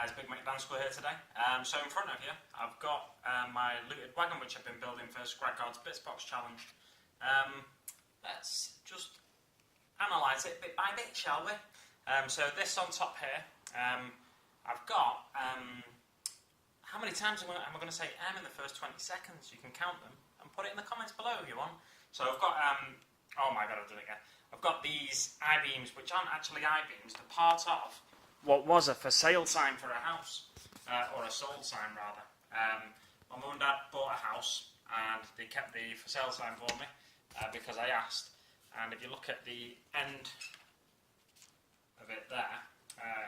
guys, Big Mac Dance here today. So in front of you, I've got my looted wagon which I've been building for Scrag Bitzbox challenge. Let's just analyse it bit by bit, shall we? So this on top here, I've got, how many times am I going to say M in the first 20 seconds? You can count them and put it in the comments below if you want. So I've got, oh my god, I've done it again. I've got these I-beams, which aren't actually I-beams, they're part of what was a for sale sign for a house, or a sold sign rather. My mum and dad bought a house and they kept the for sale sign for me because I asked. And if you look at the end of it there,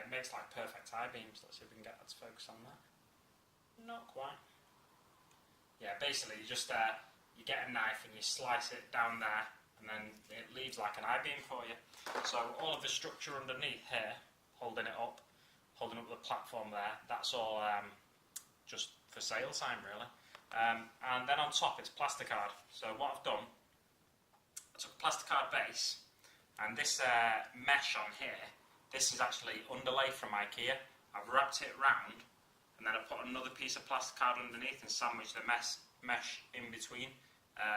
it makes like perfect I-beams. Let's see if we can get that to focus on that. Not quite. Yeah, basically you just you get a knife and you slice it down there, and then it leaves like an I-beam for you. So all of the structure underneath here, holding up the platform there, that's all just for sale sign really. And then on top it's plasticard. So what I've done, I took a plasticard base, and this mesh on here, this is actually underlay from IKEA. I've wrapped it round, and then I put another piece of plasticard underneath and sandwiched the mesh in between,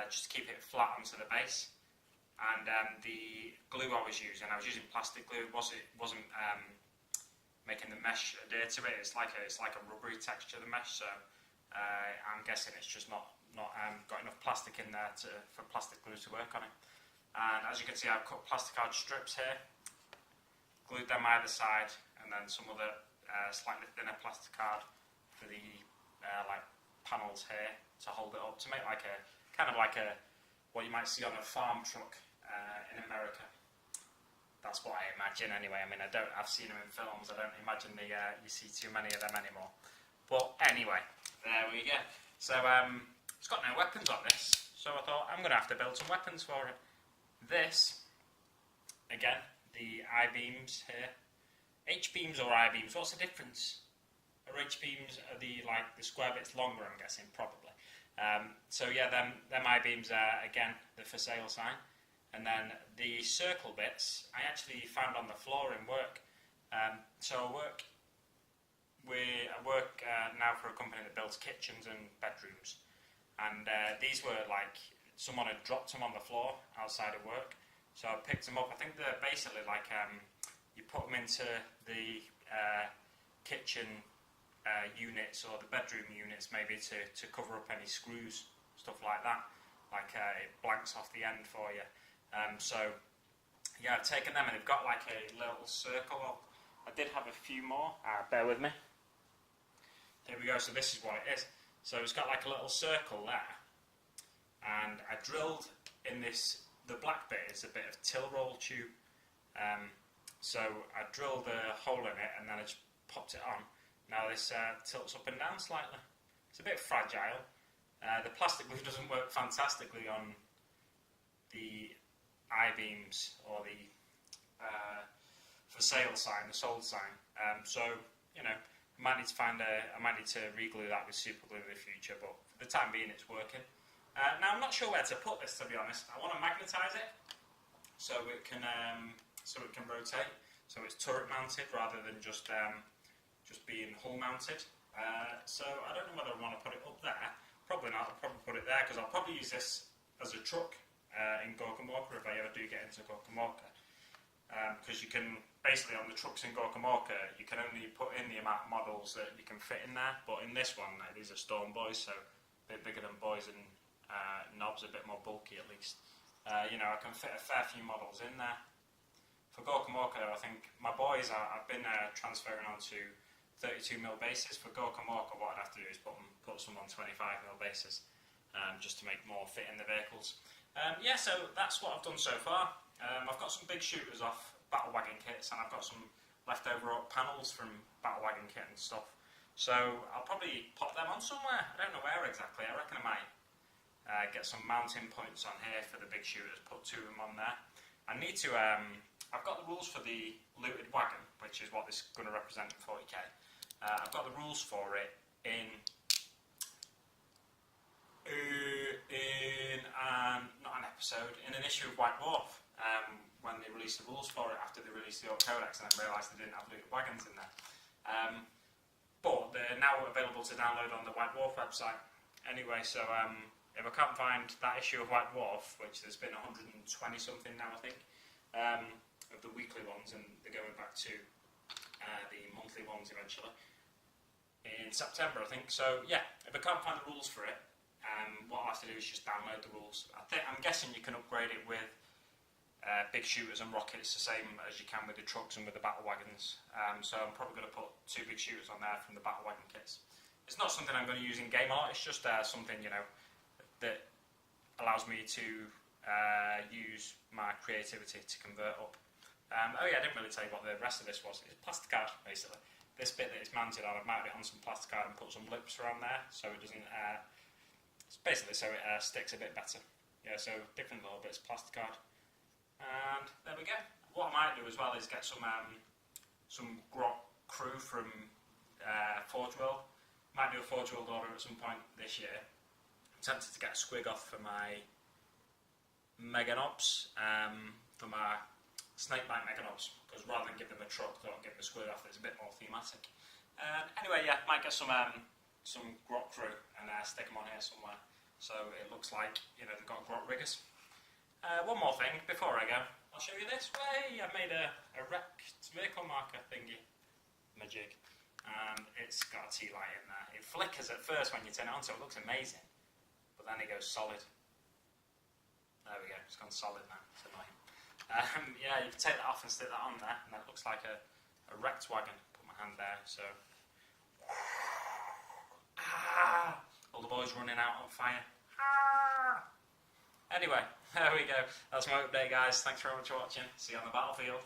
just to keep it flat onto the base. And the glue I was using plastic glue. It wasn't making the mesh adhere to it. It's like a rubbery texture, the mesh. So I'm guessing it's just not got enough plastic in there for plastic glue to work on it. And as you can see, I've cut plasticard strips here, glued them either side, and then some other slightly thinner plasticard for the like panels here to hold it up, to make like a kind of like a what you might see on a farm truck in America. That's what I imagine anyway. I mean, I've seen them in films. I don't imagine you see too many of them anymore. But anyway, there we go. So it's got no weapons on this, so I thought I'm going to have to build some weapons for it. This, again, the I-beams here. H-beams or I-beams, what's the difference? Are H-beams the square bits longer, I'm guessing, probably. So yeah, them I-beams are, again, the for sale sign. And then the circle bits, I actually found on the floor in work. So I work now for a company that builds kitchens and bedrooms. And these were like, someone had dropped them on the floor outside of work. So I picked them up. I think they're basically like, you put them into the kitchen units or the bedroom units maybe to cover up any screws, stuff like that. Like it blanks off the end for you. So yeah, I've taken them and they've got like a little circle. I did have a few more, bear with me. Here we go, so this is what it is. So it's got like a little circle there, and I drilled in this, the black bit is a bit of till roll tube. So I drilled a hole in it and then I just popped it on. Now this tilts up and down slightly. It's a bit fragile. The plastic glue doesn't work fantastically on the I-beams or the for sale sign, the sold sign. So you know, I might need to re-glue that with super glue in the future, but for the time being, it's working. Now I'm not sure where to put this, to be honest. I want to magnetise it so it can rotate, so it's turret mounted rather than just being hull mounted. So I don't know whether I want to put it up there. Probably not. I'll probably put it there because I'll probably use this as a truck in Gorkamorka if I ever do get into Gorkamorka. Because you can, basically on the trucks in Gorkamorka, you can only put in the amount of models that you can fit in there. But in this one, these are Storm Boys, so a bit bigger than Boys, and knobs a bit more bulky at least. You know, I can fit a fair few models in there. For Gorkamorka, I think my Boys, I've been transferring onto 32mm bases. For Gorkamorka, what I'd have to do is put some on 25mm bases, just to make more fit in the vehicles. Yeah, so that's what I've done so far. I've got some big shooters off Battle Wagon kits, and I've got some leftover panels from Battle Wagon kit and stuff. So I'll probably pop them on somewhere. I don't know where exactly. I reckon I might get some mounting points on here for the big shooters, put two of them on there. I need to, I've got the rules for the looted wagon, which is what this is going to represent in 40k. I've got the rules for it in an issue of White Dwarf, when they released the rules for it after they released the Orc Codex, and I realised they didn't have looted wagons in there. but they're now available to download on the White Dwarf website. Anyway, so if I can't find that issue of White Dwarf, which there's been 120 something now, I think, of the weekly ones, and they're going back to the monthly ones eventually in September, I think. So yeah, if I can't find the rules for it, what I'll have to do is just download the rules. I'm guessing you can upgrade it with big shooters and rockets the same as you can with the trucks and with the battle wagons. So I'm probably going to put 2 big shooters on there from the battle wagon kits. It's not something I'm going to use in game art, it's just something, you know, that allows me to use my creativity to convert up. Oh yeah, I didn't really tell you what the rest of this was. It's plasticard, basically. This bit that it's mounted on, I've mounted it on some plasticard and put some lips around there so it doesn't, it's basically so it sticks a bit better. Yeah, so different little bits of plasticard. And there we go. What I might do as well is get some grok crew from Forge World. Might do a Forge World order at some point this year. I'm tempted to get a squig off for my Meganobs, for my Snakebite Meganobs, because rather than give them a truck, I don't give them a squig off. It's a bit more thematic. Anyway, yeah, might get some grok crew and stick them on here somewhere, so it looks like, you know, they've got grok riggers. One more thing before I go, I'll show you this way. I've made a wrecked vehicle marker thingy, my jig. And it's got a tea light in there. It flickers at first when you turn it on, so it looks amazing. But then it goes solid. There we go, it's gone solid now. It's annoying. Yeah, you can take that off and stick that on there, and that looks like a wrecked wagon. Put my hand there, so... Ah! All the boys running out on fire. Ah! Anyway, there we go. That's my update, guys. Thanks very much for watching. See you on the battlefield.